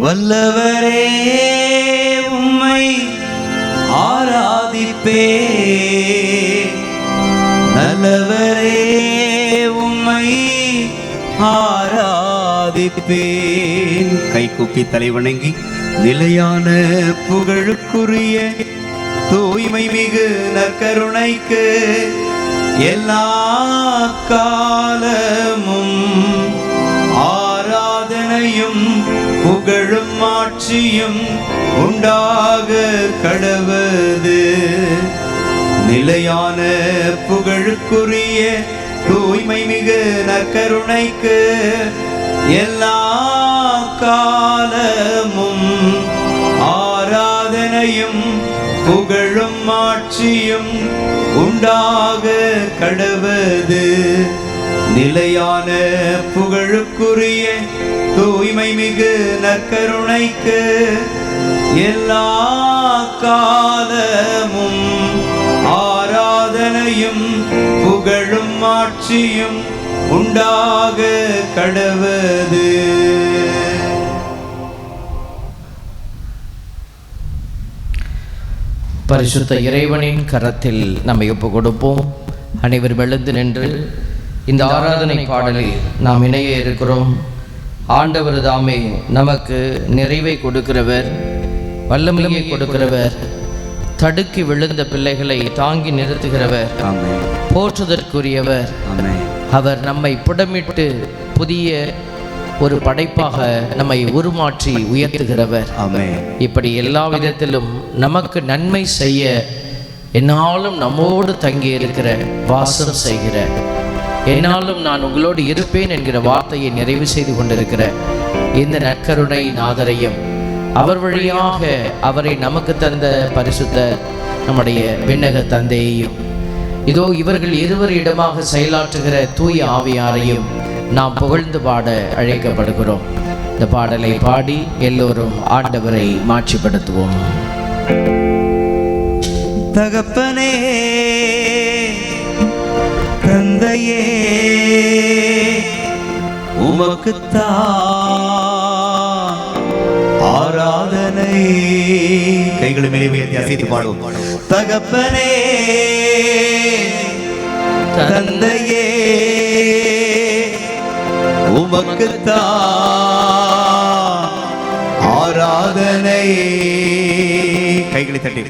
வல்லவரே உம்மை ஆராதிப்பே, நல்லவரே உம்மை ஆராதிப்பேன். கைகூப்பி தலைவணங்கி நிலையான புகழுக்குரிய தூய்மை மிகு நற்கருணைக்கு எல்லா காலமும் ஆராதனையும் புகழும் ஆட்சியும் உண்டாக கடவது. நிலையான புகழுக்குரிய தூய்மை மிகு நற்கருணைக்கு எல்லா காலமும் ஆராதனையும் புகழும் ஆட்சியும் உண்டாக கடவது. நிலையான புகழுக்குரிய தூய்மை மிகு நற்கருணைக்கு எல்லா காலமும் ஆராதனையும் புகழும் ஆட்சியும் உண்டாக கடவது. பரிசுத்த இறைவனின் கரத்தில் நம்மை ஒப்பு கொடுப்போம். அனைவரும் எழுந்து நின்று இந்த ஆராதனை பாடலில் நாம் இணைய இருக்கிறோம். ஆண்டவர் தாமே நமக்கு நிறைவை கொடுக்கிறவர், வல்லமையை கொடுக்கிறவர், தடுக்கி விழுந்த பிள்ளைகளை தாங்கி நிறுத்துகிறவர், போற்றுதற்குரியவர். அவர் நம்மை புடமிட்டு புதிய ஒரு படைப்பாக நம்மை உருமாற்றி உயர்த்துகிறவர். இப்படி எல்லா விதத்திலும் நமக்கு நன்மை செய்ய என்னாலும் நம்மோடு தங்கி இருக்கிற, வாசம் செய்கிற, என்னாலும் நான் உங்களோடு இருப்பேன் என்கிற வார்த்தையை நிறைவு செய்து கொண்டிருக்கிற இந்த நற்கருணை நாதரையும் அவர் வழியாக அவரை நமக்கு தந்த பரிசுத்த நம்முடைய விண்ணக தந்தையையும், இதோ இவர்கள் இருவரிடமாக செயலாற்றுகிற தூய ஆவியாரையும் நாம் புகழ்ந்து பாட அழைக்கப்படுகிறோம். இந்த பாடலை பாடி எல்லோரும் ஆண்டவரை மாட்சிப்படுத்துவோம். தகப்பனே, தந்தையே, உமக்குத்தான் ஆராதனை. கைகளை மேலே உயர்த்தி அசைத்து பாடுவோம். தகப்பனே, தந்தையே, உமக்குத்தான் ஆராதனை. கைகளை தட்டி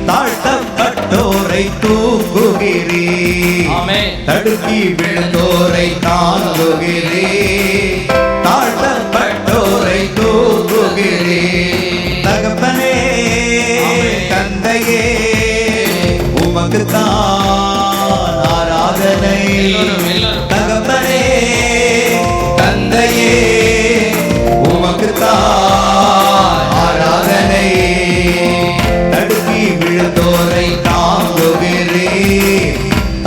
தாழ்த்தப்பட்டோரை தூக்குகிறே, தடுக்கி விழுந்தோரை தாங்குகிறே, தாழ்த்தப்பட்டோரை தூக்குகிறே. தகப்பனே, தந்தையே, உமக்குத்தான் ஆராதனை. தகப்பனே, தந்தையே, உமக்குத்தான் ஆராதனை. தடுக்கி விழுந்தோரை தாங்குகிறே,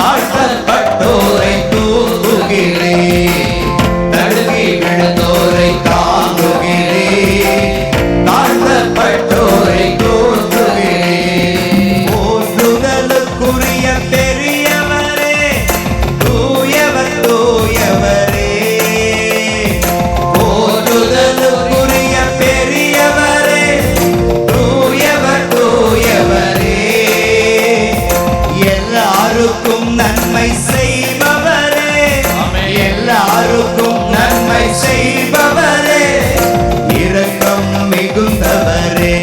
தாழ்த்தப்பட்டோரை தூக்குகிறே, தடுக்கி விழுந்தோரை தாங்குகிறே, தாழ்த்தப்பட்டோரை தூக்குகிறே. போற்றுதலுக்குரிய பெரியவரே, தூயவர் தூயவரே, போற்றுதலுக்குரிய பெரியவரே, தூயவர் தூயவரே, எல்லாருக்கும் நன்மை செய்பவரே, எல்லாருக்கும் நன்மை செய்பவரே, இரக்கம் மிகுந்தவரே,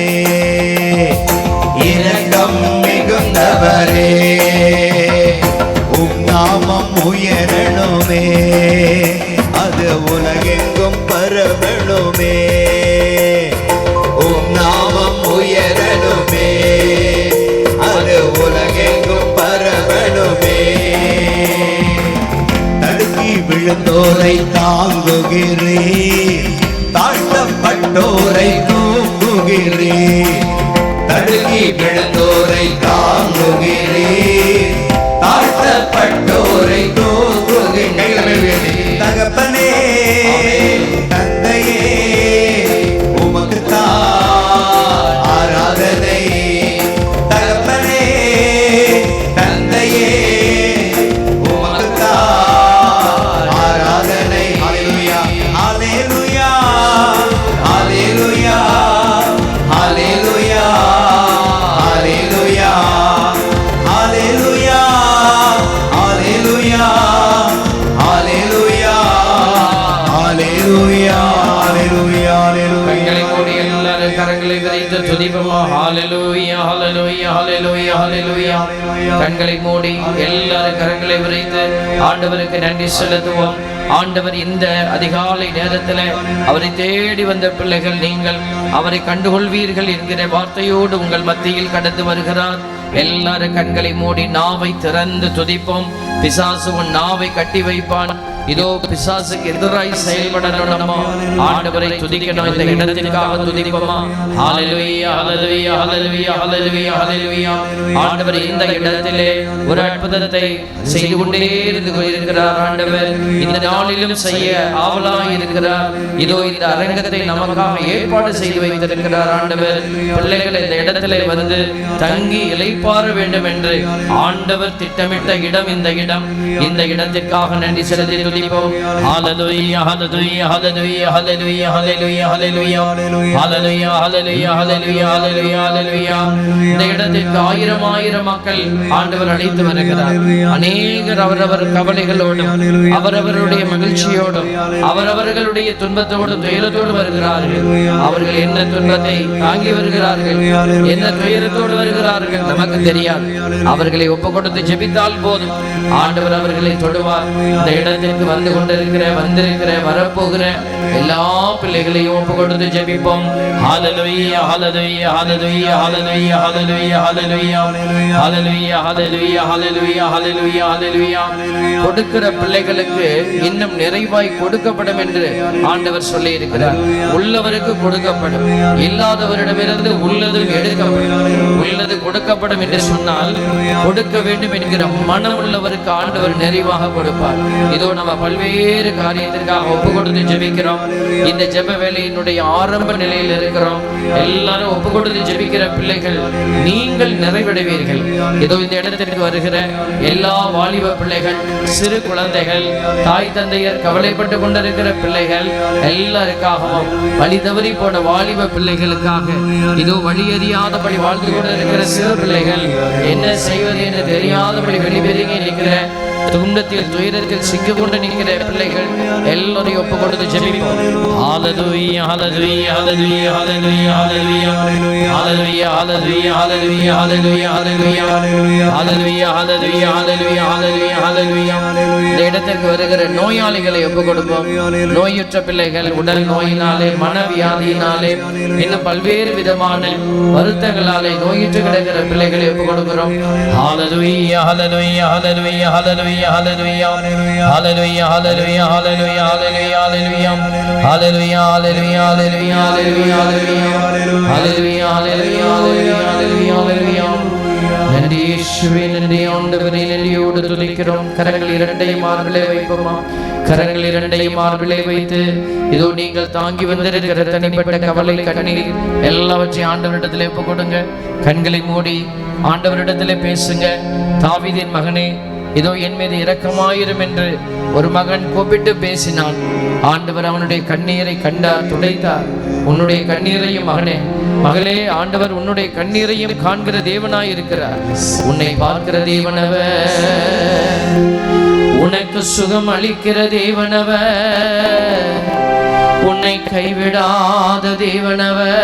இரக்கம் மிகுந்தவரே. உம் நாமம் உயரணுமே, அது உலகெங்கும் பரவணுமே. உம் நாமம் உயரணுமே, அது உலகெங்கும் பரவணுமே. தடுக்கி விழுந்தோரை தாங்குகிறே, தாழ்த்தப்பட்டோரை தூக்குகிறே, தடுக்கி விழுந்தோரை தாங்குகிறே, ஹalleluya. கண்களை மூடி எல்லாரும் கரங்களை விரித்து ஆண்டவருக்கு நன்றி செலுத்துவோம். ஆண்டவர் இந்த அதிகாலை நேரத்தில் அவரை தேடி வந்த பிள்ளைகள் நீங்கள் அவரை கண்டுகொள்வீர்கள் என்கிற வார்த்தையோடு உங்கள் மத்தியில் கடந்து வருகிறார். எல்லாரும் கண்களை மூடி நாவை திறந்து துதிப்போம். பிசாசு உன் நாவை கட்டி வைப்பான். இதோ பிசாசுக்கு எதிராய் செயல்படணுமா? ஆண்டவரை துதிக்கணும். இந்த இடத்திற்காக துதிப்போமா? ஹalleluya ஹalleluya ஹalleluya ஹalleluya ஹalleluya. ஆண்டவர் இந்த இடத்திலே ஒரு அற்புதத்தை செய்து கொண்டே இருக்கிறார். ஆண்டவர் இந்த நாளிலும் செய்ய ஆவலாய் இருக்கிறார். இதோ இந்த அரங்கத்தை நமக்காக ஏற்பாடு செய்து வைத்திருக்கிறார். ஆண்டவர் பிள்ளைகள் இந்த இடத்திலே வந்து தங்கி இளைப்பாற வேண்டும் என்று ஆண்டவர் திட்டமிட்ட இடம் இந்த இடம். இந்த இடத்திற்காக நன்றி செலுத்தி துதிப்போம். ஹalleluya ஹalleluya ஹalleluya ஹalleluya ஹalleluya ஹalleluya ஹalleluya ஹalleluya ஹalleluya ஹalleluya ஹalleluya. இந்த இடத்திற்கு ஆயிரம் ஆயிரம் மக்கள் ஆண்டவர் அழைத்து வருகிறார். அநேகர் அவரவர் கவலைகளோடும் அவரவருடைய மகிழ்ச்சியோடும் அவரவர்களுடைய துன்பத்தோடும் துயரத்தோடு வருகிறார்கள். அவர்கள் என்ன துன்பத்தை தாங்கி வருகிறார்கள், என்ன துயரத்தோடு வருகிறார்கள் நமக்கு தெரியாது. அவர்களை ஒப்பு கொடுத்து ஜெபித்தால் போதும், ஆண்டவர் அவர்களை தொடுவார். இந்த இடத்திற்கு வந்து கொண்டிருக்கிற வந்திருக்கிற வரப்போகிற எல்லா பிள்ளைகளையும் ஒப்பு கொடுத்து ஜெபிப்போம். ஹalleluya ஹalleluya ஹalleluya ஹalleluya ஹalleluya ஹalleluya ஹalleluya ஹalleluya ஹalleluya ஹalleluya ஹalleluya. கொடுக்கிற பிள்ளைகளுக்கு இன்னும் நிறைவாய் கொடுக்கப்படும் என்று ஆண்டவர் சொல்லி இருக்கிறார். உள்ளவருக்கு கொடுக்கப்படும், இல்லாதவரிடமிருந்து உள்ளதும் எடுக்கப்படும். உள்ளது கொடுக்கப்படும் என்று சொன்னால் கொடுக்க வேண்டும் என்கிற மனம் உள்ளவருக்கு ஆண்டவர் நிறைவாக கொடுப்பார். இதோ நம்ம பல்வேறு காரியத்திற்காக ஒப்பு கொடுத்து ஜெபிக்கிறோம். இந்த ஜெப வேலையினுடைய ஆரம்ப நிலையில் இருக்கிறோம். எல்லாரும் ஒப்பு கொடுத்து ஜெபிக்கிற பிள்ளைகள் நீங்கள் நிறைவடைவீர்கள். இதோ இந்த இடத்திற்கு வருகிற எல்லா வாலிப பிள்ளைகள், சிறு குழந்தைகள், தாய் தந்தையர் கவலைப்பட்டு கொண்டிருக்கிற பிள்ளைகள் எல்லாருக்காகவும், வழி தவறி போன வாலிப பிள்ளைகளுக்காக, இதோ வழியறியாதபடி வாழ்ந்து கொண்டிருக்கிற சிறு பிள்ளைகள், என்ன செய்வது என்று தெரியாதபடி வெளிபெருகி நிற்கிற துன்பத்தில் துயரத்தில் சிக்கிக்கொண்டு நிற்கிற பிள்ளைகள் எல்லாரையும் ஒப்பு கொடுத்து ஜெபிப்போம். ஹalleluya ஹalleluya ஹalleluya ஹalleluya ஹalleluya ஹalleluya ஹalleluya ஹalleluya ஹalleluya ஹalleluya ஹalleluya ஹalleluya ஹalleluya ஹalleluya. இந்த இடத்திற்கு வருகிற நோயாளிகளை ஒப்பு கொடுப்போம். நோயுற்ற பிள்ளைகள், உடல் நோயினாலே, மனவியாதியினாலே, இன்னும் பல்வேறு விதமான வருத்தங்களாலே நோயுற்று கிடக்கிற பிள்ளைகளை ஒப்பு கொடுக்கிறோம். ஹalleluya ஹalleluya ஹalleluya ஹalleluya hallelujah hallelujah hallelujah hallelujah hallelujah hallelujah hallelujah hallelujah hallelujah hallelujah hallelujah hallelujah. நன்றி இயேசுவே, நன்றி ஆண்டவரே, நன்றியோடு துதிக்கிறோம். கரங்கள் இரண்டையும் மார்பிலே வைப்போமா? கரங்கள் இரண்டையும் மார்பிலே வைத்து இதோ நீங்கள் தாங்கி வந்திருக்கிற தனிப்பட்ட கவலை, கண்ணீர் எல்லாவற்றையும் ஆண்டவரிடத்திலே ஒப்பு கொடுங்க. கண்களை மூடி ஆண்டவரிடத்திலே பேசுங்க. தாவீதின் மகனே, இதோ என் மீது இரக்கமாயிரும் என்று ஒரு மகன் கூப்பிட்டு பேசினான். ஆண்டவர் அவனுடைய கண்ணீரை கண்டார், துடைத்தார். உன்னுடைய கண்ணீரையும் மகனே, மகளே, ஆண்டவர் உன்னுடைய கண்ணீரையும் காண்கிற தேவனாய் இருக்கிறார். உன்னை பார்க்கிற தேவனவர், உனக்கு சுகம் அளிக்கிற தேவனவர், உன்னை கைவிடாத தேவனவர்,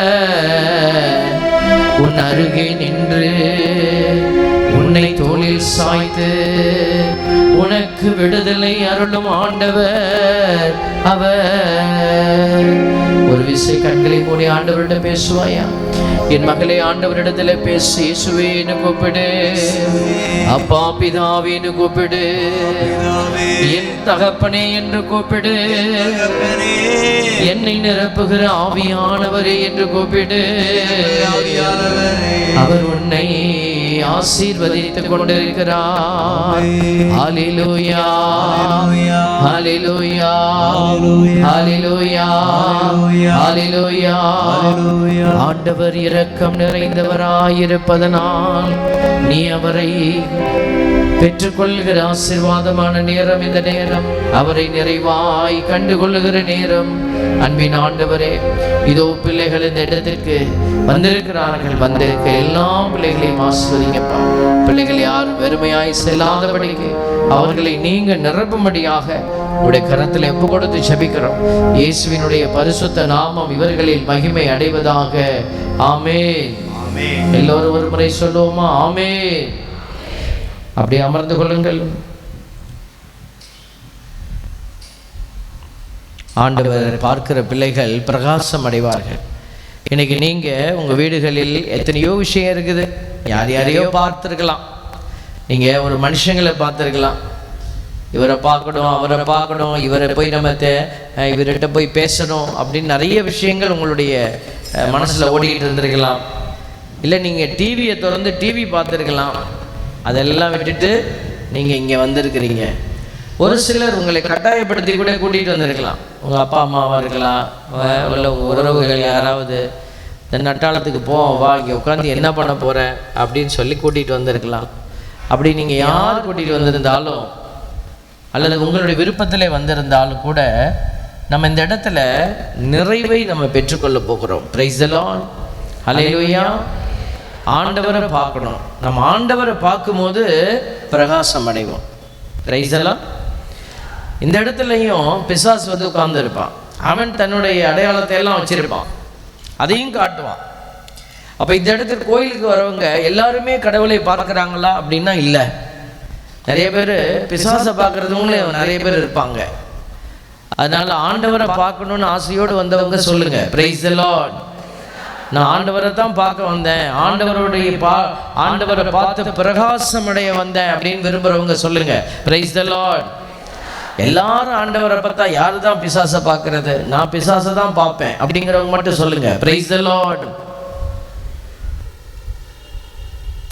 உன் அருகே நின்று உன்னை தோளில் சாய்த்து உனக்கு விடுதலை அருளும் ஆண்டவர் அவர். ஒரு விசை கண்களை மூடி ஆண்டவரிடம் பேசுவாயா? என் மகளே, ஆண்டவரிடத்துல பேசு. இயேசுவேன்னு கூப்பிடு, அப்பா பிதாவேன்னு கூப்பிடு, என் தகப்பனே என்று கூப்பிடு, என்னை நிரப்புகிற ஆவியானவரே என்று கூப்பிடு. அவர் உன்னை ஆசீர்வதித்துக் கொண்டிருக்கிறார். ஹalleluya ஹalleluya ஹalleluya ஹalleluya. ஆண்டவர் இரக்கம் நிறைந்தவராயிருப்பதனால் நீ அவரை பெற்றுக்கொள்கிற ஆசீர்வாதமான நேரம் இந்த நேரம். அவரை நிறைவாய் கண்டுகொள்ளுகிற நேரம். அன்பின் ஆண்டவரே, இதோ பிள்ளைகள் இந்த இடத்திற்கு வந்திருக்கிறார்கள். வந்திருக்க எல்லா பிள்ளைகளையும் ஆசீர்வதிங்கப்பா. பிள்ளைகள் யாரும் வெறுமையாய் செல்லாதபடிக்கு அவர்களை நீங்க நிரப்பும்படியாக உடைய கரத்தில் ஒப்பு கொடுத்து ஜெபிக்கிறோம். இயேசுவினுடைய பரிசுத்த நாமம் இவர்களில் மகிமை அடைவதாக. ஆமென். எல்லோரும் ஒரு முறை சொல்லுவோமா? ஆமே. அப்படியே அமர்ந்து கொள்ளுங்கள். ஆண்டவர் பார்க்கிற பிள்ளைகள் பிரகாசம் அடைவார்கள். இன்னைக்கு நீங்கள் உங்கள் வீடுகளில் எத்தனையோ விஷயம் இருக்குது. யாரையோ பார்த்துருக்கலாம். நீங்கள் ஒரு மனுஷங்களை பார்த்துருக்கலாம். இவரை பார்க்கணும், அவரை பார்க்கணும், இவரை போய் இவர்கிட்ட போய் பேசணும் அப்படின்னு நிறைய விஷயங்கள் உங்களுடைய மனசில் ஓடிக்கிட்டு இருந்திருக்கலாம். இல்லை நீங்கள் டிவியை திறந்து டிவி பார்த்துருக்கலாம். அதெல்லாம் விட்டுட்டு நீங்கள் இங்கே வந்திருக்கிறீங்க. ஒரு சிலர் உங்களை கட்டாயப்படுத்தி கூட கூட்டிகிட்டு வந்திருக்கலாம். உங்கள் அப்பா அம்மாவாக இருக்கலாம், இல்லை உங்கள் உறவுகள் யாராவது இந்த நட்டாளத்துக்கு வா, இங்கே உட்காந்து என்ன பண்ண போகிற அப்படின்னு சொல்லி கூட்டிகிட்டு வந்திருக்கலாம். அப்படி நீங்கள் யார் கூட்டிகிட்டு வந்திருந்தாலும் அல்லது உங்களுடைய விருப்பத்திலே வந்திருந்தாலும் கூட நம்ம இந்த இடத்துல நிறைவை நம்ம பெற்றுக்கொள்ள போகிறோம். Praise the lord. ஹல்லேலூயா. ஆண்டவரை பார்க்கணும். நம்ம ஆண்டவரை பார்க்கும்போது பிரகாசம் அடைவோம். Praise the lord. இந்த இடத்துலையும் பிசாசு உட்கார்ந்து இருப்பான். அவன் தன்னுடைய அடையாளத்தை எல்லாம் வச்சிருப்பான், அதையும் காட்டுவான். அப்போ இந்த இடத்துக்கு கோயிலுக்கு வரவங்க எல்லாருமே கடவுளை பார்க்குறாங்களா அப்படின்னா இல்லை. நிறைய பேர் பிசாசை பார்க்குறதுவங்களும் நிறைய பேர் இருப்பாங்க. அதனால ஆண்டவரை பார்க்கணுன்னு ஆசையோடு வந்தவங்க சொல்லுங்க, பிரைஸ் தி லார்ட். நான் ஆண்டவரை தான் பார்க்க வந்தேன், ஆண்டவரை பார்த்து பிரகாசம் அடைய வந்தேன் அப்படின்னு விரும்புகிறவங்க சொல்லுங்க, பிரைஸ் தி லார்ட். எல்லாரும் ஆண்டவரை பார்த்தா யாரு தான் பிசாசை பார்க்கறது? நான் பிசாசை தான் பார்ப்பேன் அப்படிங்கிறவங்க மட்டும் சொல்லுங்க, பிரைஸ் தி லார்ட்.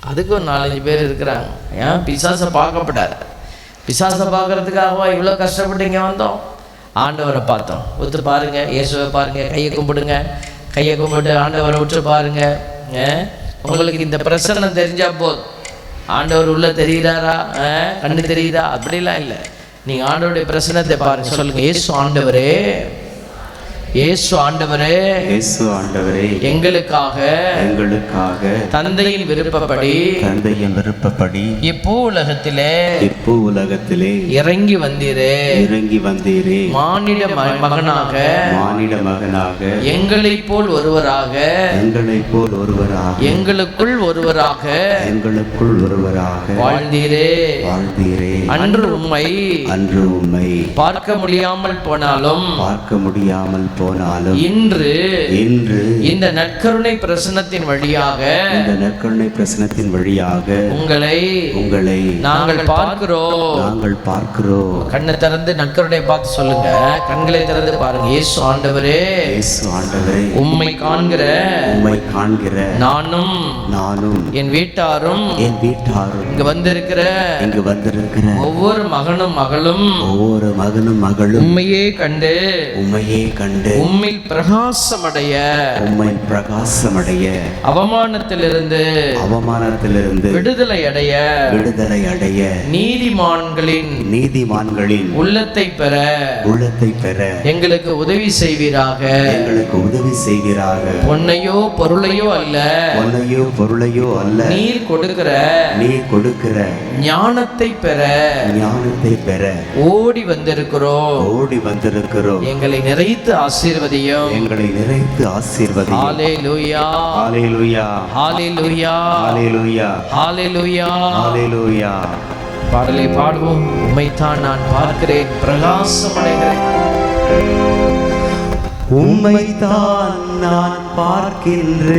அதுக்கு ஒரு 4-5 பேர் இருக்கிறாங்க. ஏன் பிசாசை பார்க்கப்படாது? பிசாசை பார்க்கறதுக்காகவா இவ்வளோ கஷ்டப்பட்டு இங்கே வந்தோம்? ஆண்டவரை பார்த்தோம். ஒத்து பாருங்க, இயேசுவை பாருங்க, கையை கும்பிடுங்க, கையை கும்பிட்டு ஆண்டவரை விட்டு பாருங்க. உங்களுக்கு இந்த பிரசன்னம் தெரிஞ்சா போதும். ஆண்டவர் உள்ள தெரியுறாரா, கண்ணு தெரியுதா அப்படிலாம் இல்லை. நீங்க ஆண்டவருடைய பிரசன்னத்தை பாருங்க. சொல்லுங்க, இயேசு ஆண்டவரே, இயேசு ஆண்டவரே, இயேசு ஆண்டவரே, எங்களுக்காக தந்தையின் விருப்பப்படி இப்பூ உலகத்திலே இறங்கி வந்தீரே. மானிட மகனாக எங்களைப் போல் ஒருவராக எங்களுக்குள் ஒருவராக வாழ்ந்தீரே. அன்று உம்மை பார்க்க முடியாமல் போனாலும் இன்று இந்த நற்கருணை பிரசன்னத்தின் வழியாக உங்களை நாங்கள் பார்க்கிறோம். கண்ணை திறந்து நற்கருணை பார்த்து சொல்லுங்க, கண்களை திறந்து பாருங்க. இயேசு ஆண்டவரே, உம்மை காண்கிற நானும் என் வீட்டாரும் இங்கு வந்திருக்கிற ஒவ்வொரு மகனும் மகளும் உம்மையே கண்டு உம்மில் பிரகாசமடைய அவமானத்திலிருந்து விடுதலை அடைய நீதிமான்களின் உள்ளத்தை பெற எங்களுக்கு உதவி செய்வீராக. பொன்னையோ பொருளையோ அல்ல, நீர் கொடுக்கிற ஞானத்தை பெற ஓடி வந்திருக்கிறோம். எங்களை நிறைத்து ஆசீர்வதியும். ஹல்லேலூயா, ஹல்லேலூயா, ஹல்லேலூயா, ஹல்லேலூயா, ஹல்லேலூயா, ஹல்லேலூயா. பாடலை பாடுவோம். உம்மைத்தான் நான் பார்க்கிறேன், பிரகாசமடைகிறேன். உம்மைத்தான் நான் பார்க்கின்றேன்,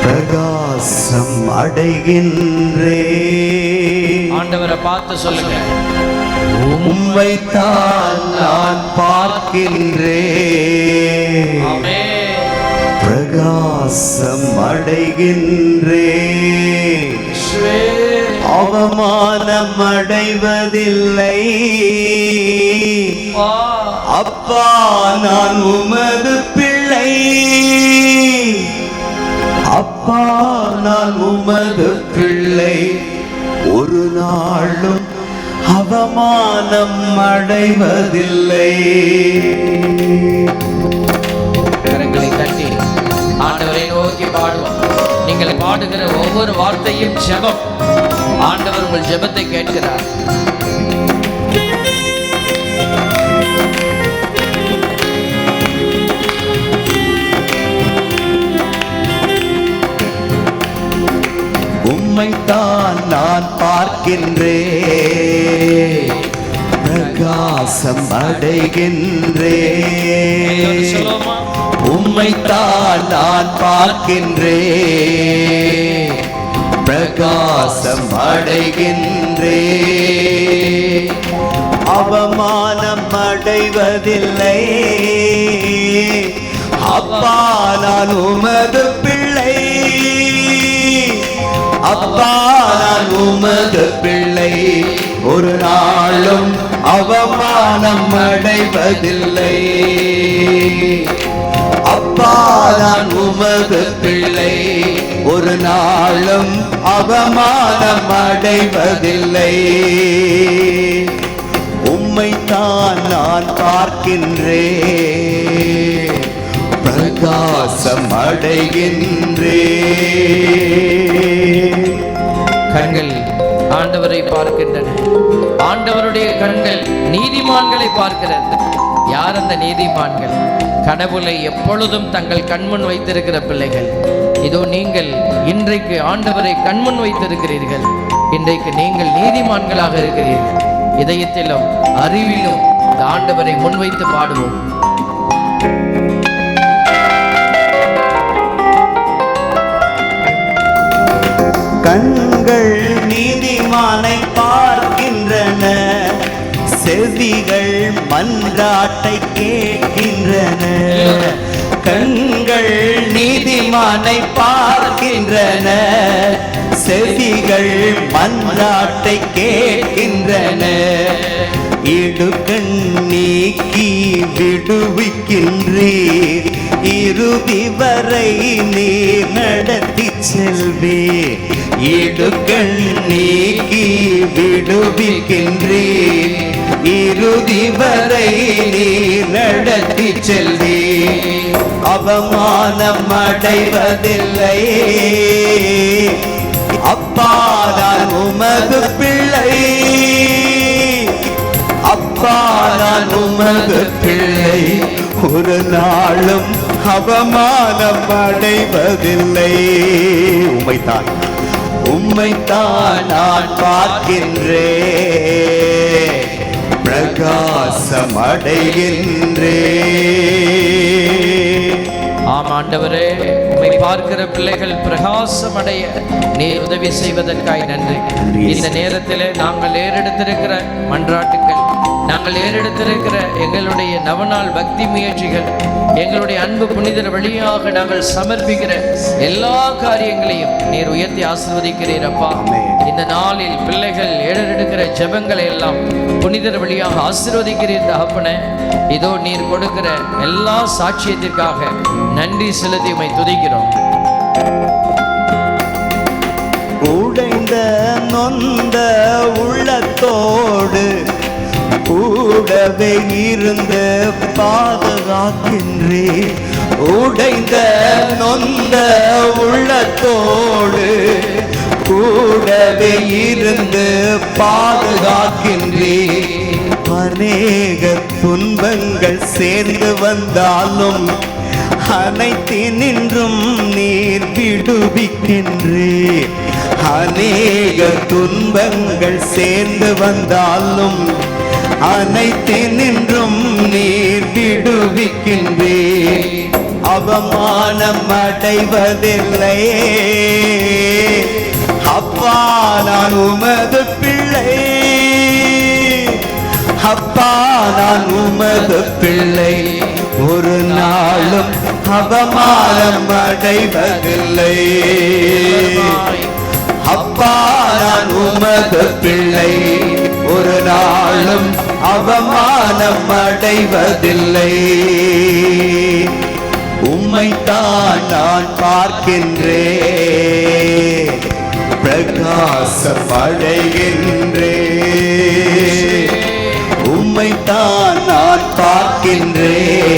பிரகாசம் அடைகின்றேன். ஆண்டவரை பார்த்து சொல்லுங்க, உம்மைத்தான் நான் பார்க்கின்றேன், பிரகாசம் அடைகின்றேன். அவமானம் அடைவதில்லை அப்பா, நான் உமது பிள்ளை. அப்பா, நான் உமது பிள்ளை. ஒரு நாளும் அவமானம் அடைவதில்லை. கரங்களை தட்டி ஆண்டவரை நோக்கி பாடுவோம். நீங்கள் பாடுகிற ஒவ்வொரு வார்த்தையும் ஜெபம். ஆண்டவர் உங்கள் ஜெபத்தை கேட்கிறார். உம்மைத்தான் நான் பார்க்கின்றேன், பிரகாசம் அடைகின்றேன். உம்மைத்தான் நான் பார்க்கின்றேன், பிரகாசம் அடைகின்றேன். அவமானம் அடைவதில்லை, அப்பா நான் உமது பிள்ளை, அப்பா நான் உமது பிள்ளை. ஒரு நாளும் அவமானம் அடைவதில்லை, அப்பா நான் உமது பிள்ளை. ஒரு நாளும் அவமானம் அடைவதில்லை. உம்மைத்தான் நான் பார்க்கின்றேன், பிரகாசம் அடைகின்றேன். கண்கள் ஆண்டவரை பார்க்கின்றன. ஆண்டவருடைய கண்கள் நீதிமான்களை பார்க்கிறது. யார் அந்த நீதிமான்கள்? கடவுளை எப்பொழுதும் தங்கள் கண்முன் வைத்திருக்கிற பிள்ளைகள். இதோ நீங்கள் இன்றைக்கு ஆண்டவரை கண்முன் வைத்திருக்கிறீர்கள். இன்றைக்கு நீங்கள் நீதிமான்களாக இருக்கிறீர்கள். இதயத்திலும் அறிவிலும் இந்த ஆண்டவரை முன்வைத்து பாடுவோம். கண்கள் நீதிமானை பார்க்கின்றன, செவிகள் மன்றாட்டை கேட்கின்றன. கண்கள் நீதிமானை பார்க்கின்றன, செவிகள் மன்றாட்டை கேட்கின்றன. இடுக்கண் நீக்கி விடுவிக்கின்றீர், இறுதி வரை நீர் நடத்தி செல்வீர். இடுக்கண் நீக்கி விடுவிக்கின்றீர், இறுதி வரை நீர் நடத்தி செல்வீர். அவமானம் அடைவதில்லை, அப்பா நான் உமது பிள்ளை, அப்பா நான் உமது பிள்ளை. ஒரு நாளும் அவமானம் அடைவதில்லை. உம்மைத்தான் உம்மைத்தான் நான் பார்க்கின்றேன், பிரகாசம் அடைகின்றேன். ஆம் ஆண்டவரே, உம்மை பார்க்கிற பிள்ளைகள் பிரகாசம் அடைய நீர் உதவி செய்வதற்காய் நன்றி. இந்த நேரத்தில் நாங்கள் ஏறெடுத்திருக்கிற மன்றாட்டுக்கள், நாங்கள் ஏறெடுத்திருக்கிற எங்களுடைய நவநாள் பக்தி முயற்சிகள், எங்களுடைய அன்பு புனிதர் வழியாக நாங்கள் சமர்ப்பிக்கிற எல்லா காரியங்களையும் நீர் உயர்த்தி ஆசீர்வதிக்கிறீர் அப்பா. இந்த நாளில் பிள்ளைகள் ஏறெடுக்கிற ஜெபங்களை எல்லாம் புனிதர் வழியாக ஆசீர்வதிக்கிறீர் தகப்பனே. இதோ நீர் கொடுக்கிற எல்லா சாட்சியத்திற்காக நன்றி செலுத்தி உம்மை துதிக்கிறோம். உடைந்த நொந்த உள்ளத்தோடு கூடவே இருந்து பாதுகாக்கின்றேன். உடைந்த நொந்த உள்ளத்தோடு கூடவே இருந்து பாதுகாக்கின்றேன். அநேக துன்பங்கள் சேர்ந்து வந்தாலும் அனைத்தினின்றும் நீர் விடுவிக்கின்றீர். அநேக துன்பங்கள் சேர்ந்து வந்தாலும் அனைத்தினின்றும் நீர் விடுவிக்கின்றீர். அவமானம் அடைவதில்லை, அப்பா நான் உமது பிள்ளை, அப்பா நான் உமது பிள்ளை. ஒரு நாளும் அவமானம் அடைவதில்லை, அப்பா நான் உமது பிள்ளை. ஒரு நாளும் அவமானம் அடைவதில்லை. உம்மைத்தான் நான் பார்க்கின்றேன், பிரகாசம் அடைகின்றேன். உம்மைத்தான் நான் பார்க்கின்றேன்,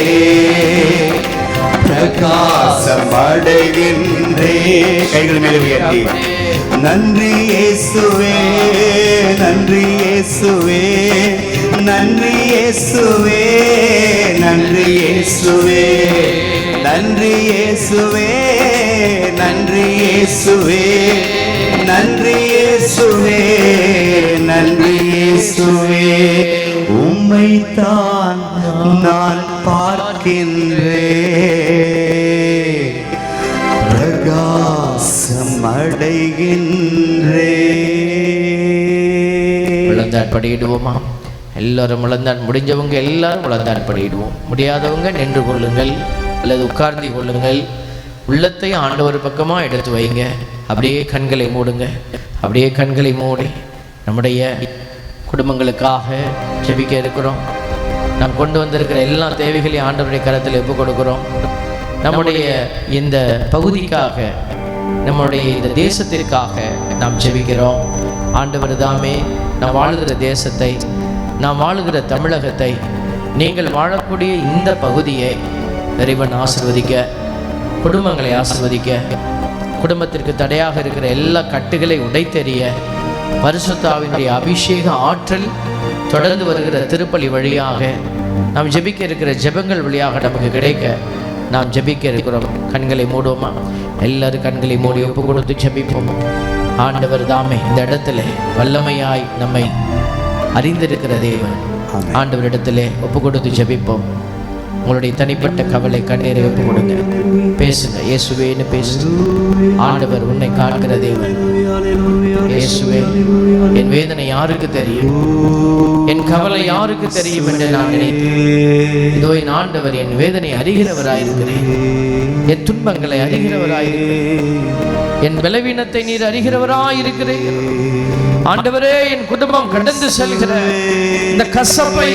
பிரகாசம் அடைகின்றேன். கைகள் மேலே உயர்த்தி நன்றி இயேசுவே, நன்றி இயேசுவே, நன்றி இயேசுவே, நன்றி இயேசுவே, நன்றி இயேசுவே, நன்றி இயேசுவே, இயேசுவே நன்றி இயேசுவே உம்மைத்தான் நான் பார்க்கின்றேன் பிரகாசம் அடைகின்றேன். முழந்தாட் படியிடுவோமா? எல்லாரும் முழந்தாட், முடிஞ்சவங்க எல்லாரும் முழந்தாட் படியிடுவோம். முடியாதவங்க நின்று கொள்ளுங்கள் அல்லது உட்கார்ந்து கொள்ளுங்கள். உள்ளத்தை ஆண்டவர் பக்கமாக எடுத்து வைங்க. அப்படியே கண்களை மூடுங்க. அப்படியே கண்களை மூடி நம்முடைய குடும்பங்களுக்காக ஜெபிக்க இருக்கிறோம். நாம் கொண்டு வந்திருக்கிற எல்லா தேவைகளையும் ஆண்டவருடைய கரத்தில் ஒப்பு கொடுக்கிறோம். நம்முடைய இந்த பகுதிக்காக, நம்முடைய இந்த தேசத்திற்காக நாம் ஜெபிக்கிறோம். ஆண்டவர் தாமே நாம் வாழுகிற தேசத்தை, நாம் வாழுகிற தமிழகத்தை, நீங்கள் வாழக்கூடிய இந்த பகுதியை இறைவன் ஆசீர்வதிக்க, குடும்பங்களை ஆசீர்வதிக்க, குடும்பத்திற்கு தடையாக இருக்கிற எல்லா கட்டுகளை உடைத்தெறிய, பரிசுத்த ஆவியினுடைய அபிஷேக ஆற்றல் தொடர்ந்து வருகிற திருப்பலி வழியாக நாம் ஜெபிக்க இருக்கிற ஜெபங்கள் வழியாக நமக்கு கிடைக்க நாம் ஜெபிக்க இருக்கிறோம். கண்களை மூடுவோமா? எல்லாரும் கண்களை மூடி ஒப்பு கொடுத்து ஜெபிப்போம். ஆண்டவர் தாமே இந்த இடத்துல வல்லமையாய் நம்மை அறிந்திருக்கிற தேவன். ஆண்டவரிடத்திலே ஒப்பு கொடுத்து ஜெபிப்போம். உங்களுடைய தனிப்பட்ட கவலை கண்ணீரை ஒப்பு கொடுங்க. பேசுங்க. இயேசுவேன்னு பேசுங்க. ஆண்டவர் உன்னை காண்கிற தேவன். இயேசுவே, என் வேதனை யாருக்கு தெரியும், என் கவலை யாருக்கு தெரியும் என்று நான் நினைத்தேன். இதோ என் ஆண்டவர் என் வேதனை அறிகிறவராயிருக்கிறேன், என் துன்பங்களை அறிகிறவராயிருக்கிறேன், என் பலவீனத்தை நீர் அறிகிறவராயிருக்கிறேன். ஆண்டவரே, என் குடும்பம் கடந்து செல்கிற இந்த கசப்பை,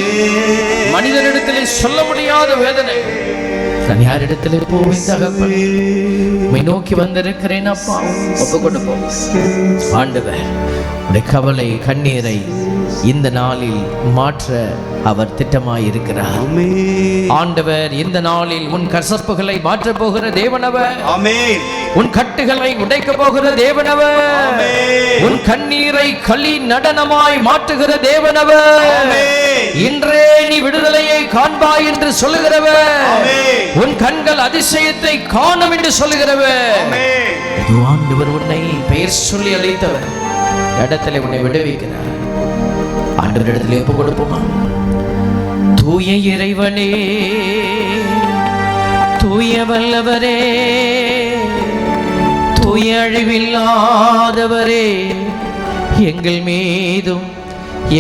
மனிதனிடத்திலே சொல்ல முடியாத வேதனை, நான் யாரிடத்திலே போய் தகப்பனே உம்மை நோக்கி வந்திருக்கிறேன் அப்பா. ஒப்பு கொடுப்போம். ஆண்டவர் உடைய கவலை கண்ணீரை இந்த நாளில் மாற்ற அவர் திட்டமாயிருக்கிறார். ஆண்டவர் இந்த நாளில் உன் கசப்புகளை மாற்ற போகிற தேவனவர். உன் கட்டுகளை உடைக்க போகிற தேவனவர். உன் கண்ணீரை களி நடனமாய் மாற்றுகிற தேவனவர். இன்றே நீ விடுதலையை காண்பாய் என்று சொல்லுகிறவர். உன் கண்கள் அதிசயத்தை காணும் என்று சொல்லுகிறவர். ஆண்டவர் உன்னை பெயர் சொல்லி அழைத்தவர். இடத்துல உன்னை விடுவிக்கிறார். ஆண்டவர் இடத்துல ஒப்பு கொடுப்போமா? தூய இறைவனே, தூய வல்லவரே, தூய அழிவில்லாதவரே, எங்கள் மீதும்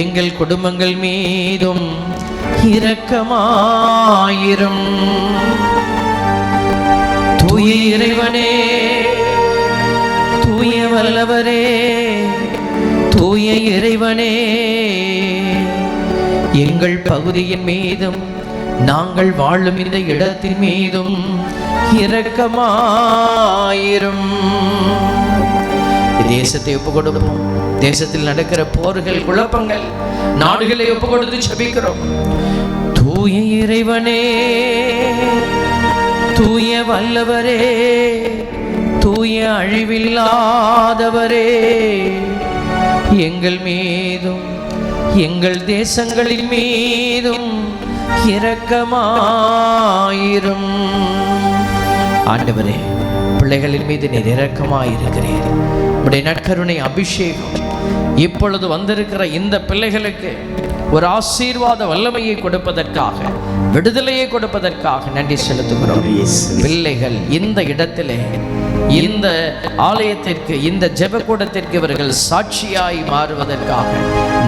எங்கள் குடும்பங்கள் மீதும் இரக்கமாயிரும். தூய இறைவனே, தூய வல்லவரே, தூய இறைவனே, எங்கள் பகுதியின் மீதும் நாங்கள் வாழும் இந்த இடத்தின் மீதும் இரக்கமாயிரும். தேசத்தை ஒப்பு கொடுப்போம். தேசத்தில் நடக்கிற போர்கள், குழப்பங்கள், நாடுகளை ஒப்பு கொடுத்து ஜெபிக்கிறோம். தூய இறைவனே, தூய வல்லவரே, தூய அழிவில்லாதவரே, எங்கள் மீதும் எங்கள் தேசங்களின் மீதும் இரக்கமாயிரும். ஆண்டவரே, பிள்ளைகளின் மீது நீர் இரக்கமாயிருக்கிறீர். உடைய நற்கருணை அபிஷேகம் இப்பொழுது வந்திருக்கிற இந்த பிள்ளைகளுக்கு ஒரு ஆசீர்வாத வல்லமையை கொடுப்பதற்காக, விடுதலையை கொடுப்பதற்காக நன்றி செலுத்துகிறோம். பிள்ளைகள் இந்த இடத்திலே, இந்த ஆலயத்திற்கு, இந்த ஜெபக்கூடத்திற்கு இவர்கள் சாட்சியாய் மாறுவதற்காக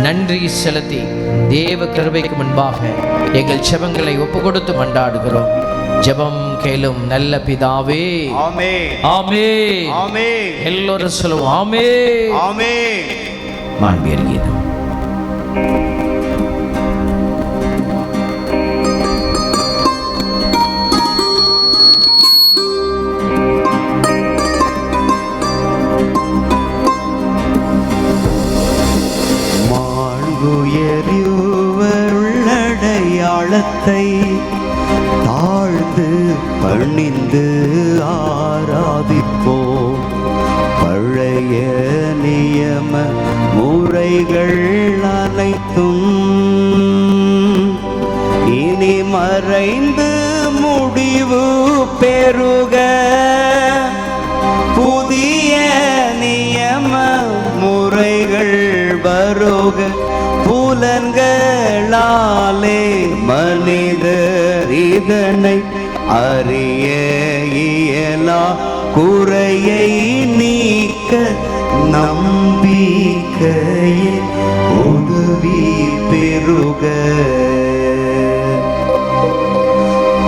நன்றி செலுத்தி தேவ கிருபைக்கு முன்பாக எங்கள் ஜெபங்களை ஒப்பு கொடுத்து மன்றாடுகிறோம். ஜெபம் கேளும் நல்ல பிதாவே. ஆமென். ஆமென். ஆமென். எல்லோரும் சொல்லுவோம் ஆமென். ஆமென். மாண்பியர் கீதம். உள்ளடையாளத்தை தாழ்ந்து பணிந்து ஆராதிப்போம். பழைய நியம முறைகள் அனைத்தும் இனி மறைந்து முடிவு பெறுக. புதிய நியம முறைகள் வருக. புலன்களாலே மனிதர் இதனை அறிய இயலா குறையை நீக்க நம்பிக்கையே உதவி பெருக.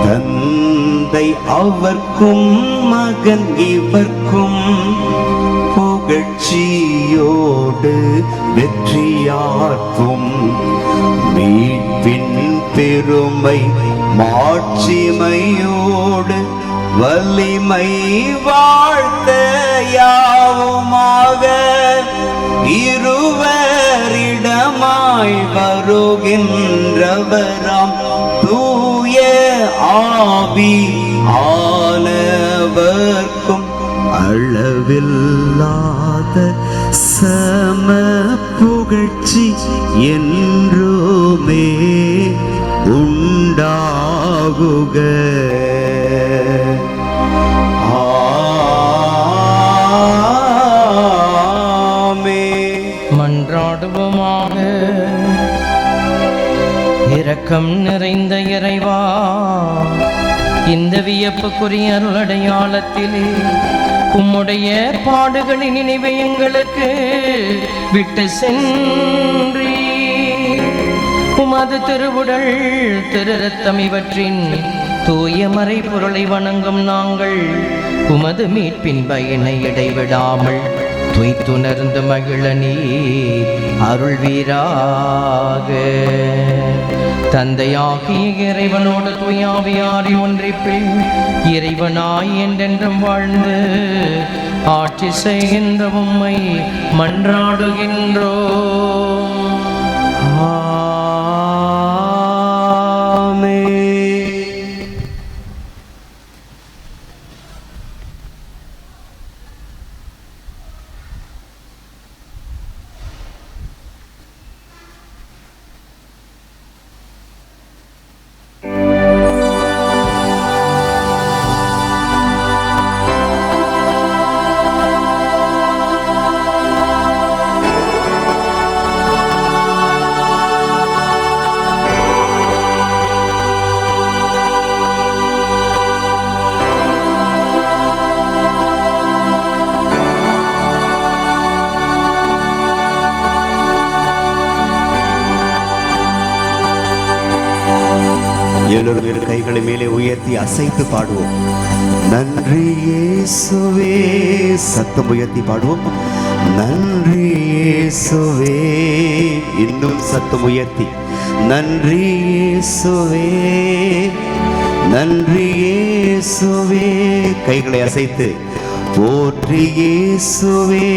தந்தை அவர்க்கும் மகன் இவர்க்கும் புகழ்ச்சியோடு வெற்றியாற்றும் மீட்பின் பெருமை மாட்சிமையோடு வலிமை வாழ்த்த யாவுமாக. இருவரிடமாய் வருகின்றவராம் தூய ஆவி ஆனவர்க்கும் அளவில்லாத சம புகழ்ச்சி என்றுமே உண்டாகுக. ஆமென். மன்றாடுவோமாக. இரக்கம் நிறைந்த இறைவா, இந்த வியப்புக்குரிய அருளடையாளத்திலே உம்முடைய பாடுகளின் நினைவை எங்களுக்கு விட்டு சென்றி உமது திருவுடல் திரு ரத்தம் இவற்றின் தூய மறை பொருளை வணங்கும் நாங்கள் உமது மீட்பின் பயனை இடைவிடாமல் துய்த்துணர்ந்து மகிழ நீர் அருள்வீராக. தந்தையாகிய இறைவனோடு தூயாவியாரி ஒன்றிப்பில் இறைவனாய் என்றென்றும் வாழ்ந்து ஆட்சி செய்கின்ற உம்மை மன்றாடுகின்றோம். எல்லோரும் இரு கைகளை மேலே உயர்த்தி அசைத்து பாடுவோம். நன்றி இயேசுவே. சத்தம் உயர்த்தி பாடுவோம். நன்றி இயேசுவே. இன்னும் சத்தம் உயர்த்தி நன்றி இயேசுவே, நன்றி இயேசுவே. கைகளை அசைத்து போற்றி இயேசுவே,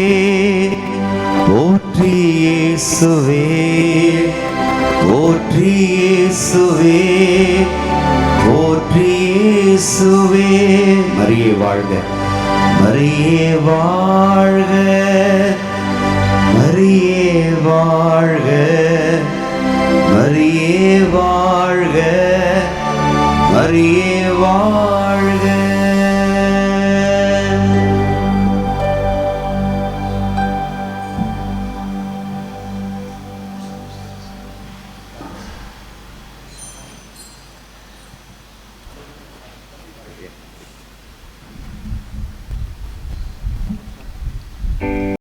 போற்றி இயேசுவே, போற்றி இயேசுவே, போற்றி இயேசுவே. மரியே வாழ்க, மரியே வாழ்க, மரியே வாழ்க, மரியே வாழ்க.